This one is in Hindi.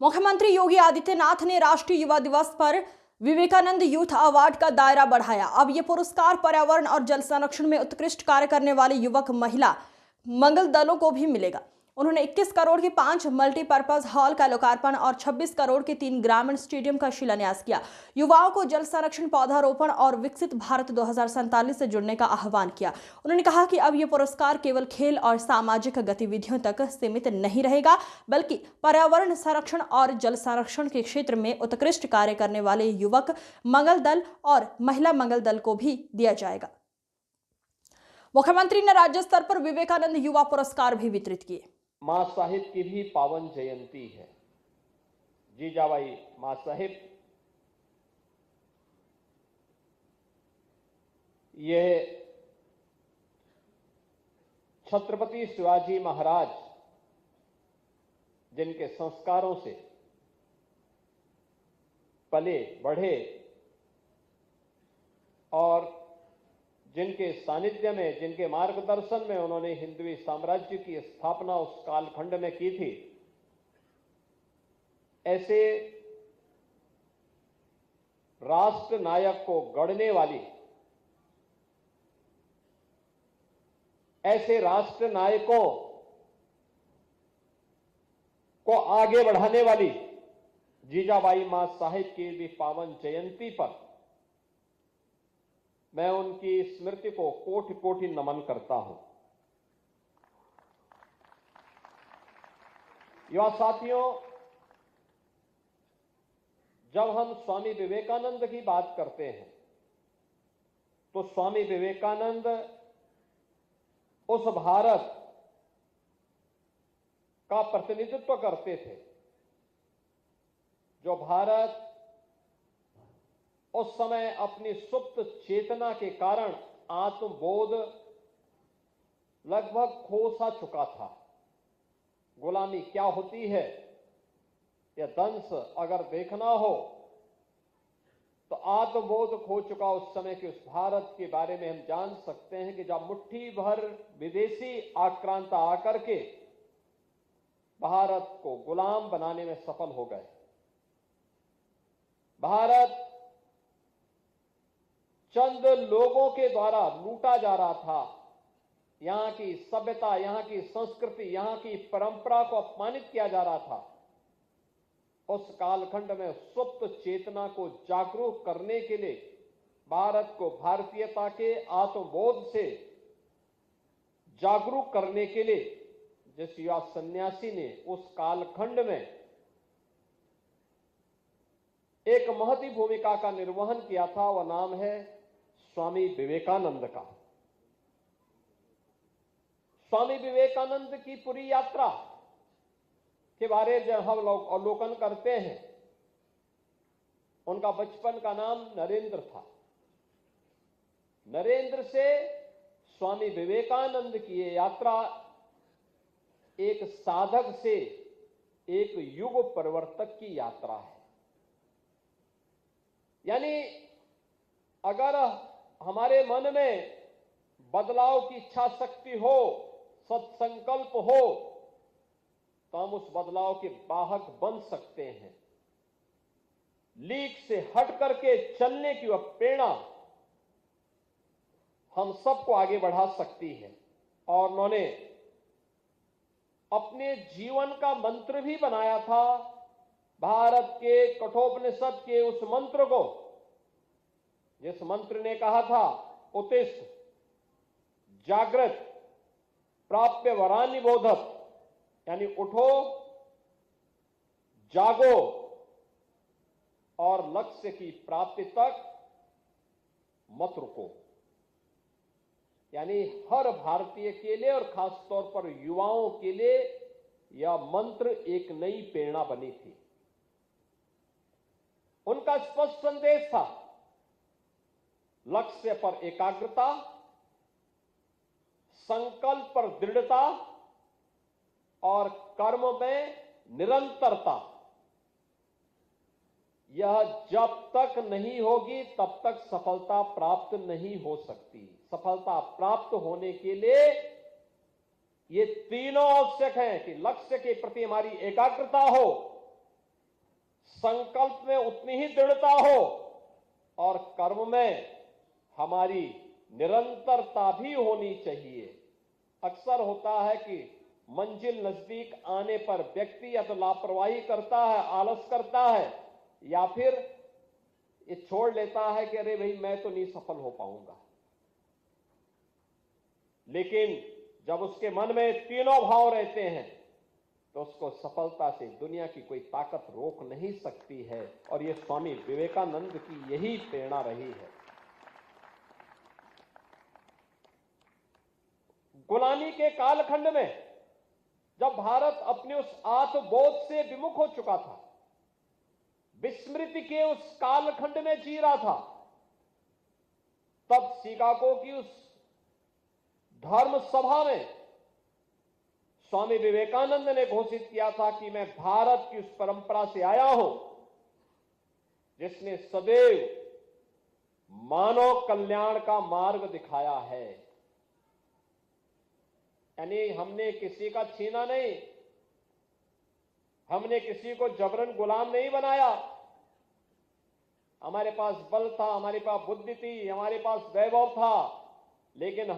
मुख्यमंत्री योगी आदित्यनाथ ने राष्ट्रीय युवा दिवस पर विवेकानंद यूथ अवार्ड का दायरा बढ़ाया। अब ये पुरस्कार पर्यावरण और जल संरक्षण में उत्कृष्ट कार्य करने वाले युवक, महिला मंगल दलों को भी मिलेगा। उन्होंने 21 करोड़ के 5 मल्टीपर्पज हॉल का लोकार्पण और 26 करोड़ के 3 ग्रामीण स्टेडियम का शिलान्यास किया। युवाओं को जल संरक्षण, पौधारोपण और विकसित भारत 2047 से जुड़ने का आह्वान किया। उन्होंने कहा कि अब ये पुरस्कार केवल खेल और सामाजिक गतिविधियों तक सीमित नहीं रहेगा, बल्कि पर्यावरण संरक्षण और जल संरक्षण के क्षेत्र में उत्कृष्ट कार्य करने वाले युवक मंगल दल और महिला मंगल दल को भी दिया जाएगा। मुख्यमंत्री ने राज्य स्तर पर विवेकानंद युवा पुरस्कार भी वितरित किए। मां साहिब की भी पावन जयंती है। जीजाबाई मां साहिब यह छत्रपति शिवाजी महाराज जिनके संस्कारों से पले बढ़े और जिनके सानिध्य में, जिनके मार्गदर्शन में उन्होंने हिंदवी साम्राज्य की स्थापना उस कालखंड में की थी, ऐसे राष्ट्र नायक को गढ़ने वाली, ऐसे राष्ट्र नायकों को आगे बढ़ाने वाली जीजाबाई मां साहिब की भी पावन जयंती पर मैं उनकी स्मृति को कोटि कोटि नमन करता हूं। युवा साथियों, जब हम स्वामी विवेकानंद की बात करते हैं तो स्वामी विवेकानंद उस भारत का प्रतिनिधित्व करते थे जो भारत उस समय अपनी सुप्त चेतना के कारण आत्मबोध लगभग खो सा चुका था। गुलामी क्या होती है, यह दंश अगर देखना हो तो आत्मबोध खो चुका उस समय के उस भारत के बारे में हम जान सकते हैं कि जब मुट्ठी भर विदेशी आक्रांता आकर के भारत को गुलाम बनाने में सफल हो गए। भारत चंद लोगों के द्वारा लूटा जा रहा था। यहां की सभ्यता, यहां की संस्कृति, यहां की परंपरा को अपमानित किया जा रहा था। उस कालखंड में सुप्त चेतना को जागरूक करने के लिए, भारत को भारतीयता के आत्मबोध से जागरूक करने के लिए जिस युवा सन्यासी ने उस कालखंड में एक महती भूमिका का निर्वहन किया था, वह नाम है स्वामी विवेकानंद का। स्वामी विवेकानंद की पूरी यात्रा के बारे में जब हम लोग अवलोकन करते हैं, उनका बचपन का नाम नरेंद्र था। नरेंद्र से स्वामी विवेकानंद की ये यात्रा एक साधक से एक युग परिवर्तक की यात्रा है। यानी अगर हमारे मन में बदलाव की इच्छा शक्ति हो, सत्संकल्प हो, तो हम उस बदलाव के वाहक बन सकते हैं। लीक से हट करके चलने की वह प्रेरणा हम सबको आगे बढ़ा सकती है। और उन्होंने अपने जीवन का मंत्र भी बनाया था, भारत के कठोपनिषद के उस मंत्र को, जिस मंत्र ने कहा था, उत्तिष्ठ जागृत प्राप्य वरानि बोधत, यानी उठो, जागो और लक्ष्य की प्राप्ति तक मत रुको। यानी हर भारतीय के लिए और खास तौर पर युवाओं के लिए यह मंत्र एक नई प्रेरणा बनी थी। उनका स्पष्ट संदेश था, लक्ष्य पर एकाग्रता, संकल्प पर दृढ़ता और कर्म में निरंतरता। यह जब तक नहीं होगी तब तक सफलता प्राप्त नहीं हो सकती। सफलता प्राप्त होने के लिए ये तीनों आवश्यक हैं कि लक्ष्य के प्रति हमारी एकाग्रता हो, संकल्प में उतनी ही दृढ़ता हो और कर्म में हमारी निरंतरता भी होनी चाहिए। अक्सर होता है कि मंजिल नजदीक आने पर व्यक्ति या तो लापरवाही करता है, आलस करता है, या फिर ये छोड़ लेता है कि अरे भाई मैं तो नहीं सफल हो पाऊंगा। लेकिन जब उसके मन में तीनों भाव रहते हैं तो उसको सफलता से दुनिया की कोई ताकत रोक नहीं सकती है। और ये स्वामी विवेकानंद की यही प्रेरणा रही है। गुलामी के कालखंड में जब भारत अपने उस आत्मबोध से विमुख हो चुका था, विस्मृति के उस कालखंड में जी रहा था, तब शिकागो की उस धर्म सभा में स्वामी विवेकानंद ने घोषित किया था कि मैं भारत की उस परंपरा से आया हूं जिसने सदैव मानव कल्याण का मार्ग दिखाया है। यानी हमने किसी का छीना नहीं, हमने किसी को जबरन गुलाम नहीं बनाया। हमारे पास बल था, हमारे पास बुद्धि थी, हमारे पास वैभव था, लेकिन